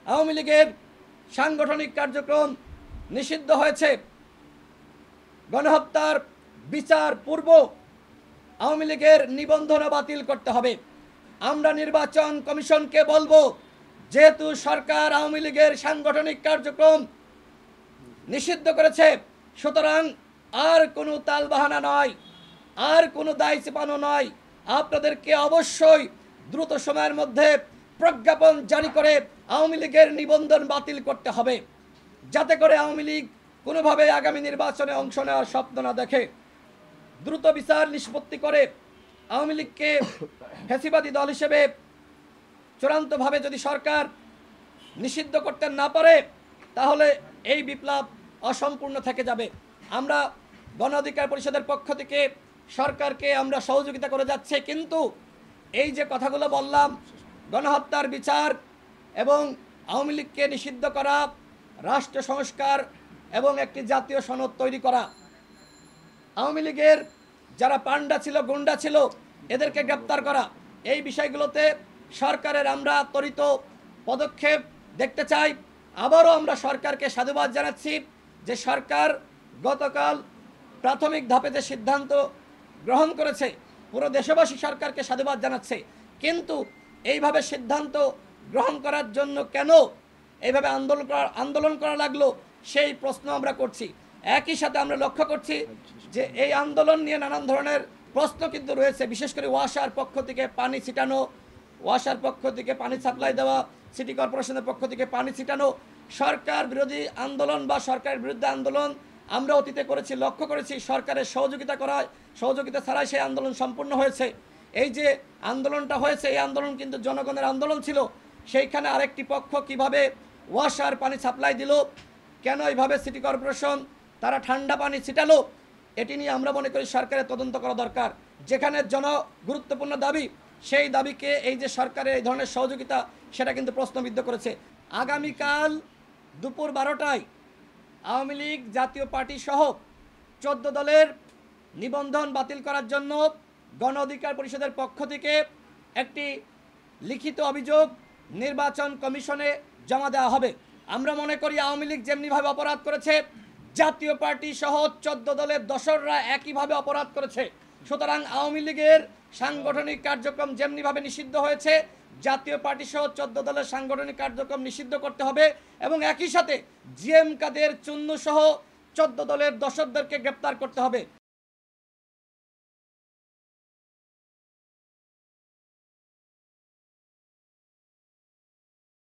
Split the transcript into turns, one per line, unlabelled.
আওয়ামী লীগের সাংগঠনিক কার্যক্রম নিষিদ্ধ হয়েছে। গণহত্যার বিচার পূর্ব আওয়ামী লীগের নিবন্ধন বাতিল করতে হবে। আমরা নির্বাচন কমিশনকে বলবো, যেহেতু সরকার আওয়ামী লীগের সাংগঠনিক কার্যক্রম নিষিদ্ধ করেছে, সুতরাং আর কোনো তালবাহানা নয়, আর কোনো দায় চেপানো নয়। আপনাদেরকে অবশ্যই দ্রুত সময়ের মধ্যে প্রজ্ঞাপন জারি করে আওয়ামী লীগের নিবন্ধন বাতিল করতে হবে, যাতে করে আওয়ামী লীগ কোনোভাবে আগামী নির্বাচনে অংশ নেওয়ার স্বপ্ন না দেখে। দ্রুত বিচার নিষ্পত্তি করে আওয়ামী লীগকে ফ্যাসিবাদী দল হিসেবে চূড়ান্তভাবে যদি সরকার নিষিদ্ধ করতে না পারে, তাহলে এই বিপ্লব অসম্পূর্ণ থেকে যাবে। আমরা গণ অধিকার পরিষদের পক্ষ থেকে সরকারকে আমরা সহযোগিতা করে যাচ্ছে, কিন্তু এই যে কথাগুলো বললাম, গণহত্যার বিচার এবং আওয়ামী লীগকে নিষিদ্ধ করা, রাষ্ট্র সংস্কার এবং একটি জাতীয় সনদ তৈরি করা, আওয়ামী লীগের যারা পান্ডা ছিল, গুন্ডা ছিল, এদেরকে গ্রেপ্তার করা, এই বিষয়গুলোতে সরকারের আমরা ত্বরিত পদক্ষেপ দেখতে চাই। আবারও আমরা সরকারকে সাধুবাদ জানাচ্ছি যে সরকার গতকাল প্রাথমিক ধাপে যে সিদ্ধান্ত গ্রহণ করেছে, পুরো দেশবাসী সরকারকে সাধুবাদ জানাচ্ছে। কিন্তু এইভাবে সিদ্ধান্ত গ্রহণ করার জন্য কেন এইভাবে আন্দোলন করা লাগলো, সেই প্রশ্ন আমরা করছি। একই সাথে আমরা লক্ষ্য করছি যে এই আন্দোলন নিয়ে নানান ধরনের প্রশ্ন কিন্তু রয়েছে, বিশেষ করে ওয়াসার পক্ষ থেকে পানি ছিটানো, ওয়াসার পক্ষ থেকে পানি সাপ্লাই দেওয়া, সিটি কর্পোরেশনের পক্ষ থেকে পানি ছিটানো, সরকার বিরোধী আন্দোলন বা সরকারের বিরুদ্ধে আন্দোলন আমরা অতীতে করেছি, লক্ষ্য করেছি সরকারের সহযোগিতা ছাড়াই সেই আন্দোলন সম্পূর্ণ হয়েছে। এই যে আন্দোলনটা হয়েছে, এই আন্দোলন কিন্তু জনগণের আন্দোলন ছিল। সেইখানে আরেকটি পক্ষ কিভাবে ওয়াসার পানি সাপ্লাই দিল, কেন এইভাবে সিটি কর্পোরেশন তারা ঠান্ডা পানি ছিটালো, এটি নিয়ে আমরা মনে করি সরকারের তদন্ত করা দরকার। যেখানে গুরুত্বপূর্ণ দাবি, সেই দাবিকে এই যে সরকারের এই ধরনের সহযোগিতা, সেটা কিন্তু প্রশ্নবিদ্ধ করেছে। আগামীকাল দুপুর 12টায় আওয়ামী লীগ জাতীয় পার্টি সহ 14 দলের নিবন্ধন বাতিল করার জন্য গণ অধিকার পরিষদের পক্ষ থেকে একটি লিখিত অভিযোগ নির্বাচন কমিশনে জমা দেওয়া হবে। আমরা মনে করি আওয়ামী লীগ যেমনিভাবে অপরাধ করেছে, জাতীয় পার্টি সহ 14 দলের দোসররা একইভাবে অপরাধ করেছে। সুতরাং আওয়ামী লীগের সাংগঠনিক কার্যক্রম যেমনিভাবে নিষিদ্ধ হয়েছে, জাতীয় পার্টি সহ 14 দলের সাংগঠনিক কার্যক্রম নিষিদ্ধ করতে হবে এবং একই সাথে জিএম কাদের, চুন্নু সহ 14 দলের দোসরদেরকে গ্রেপ্তার করতে হবে।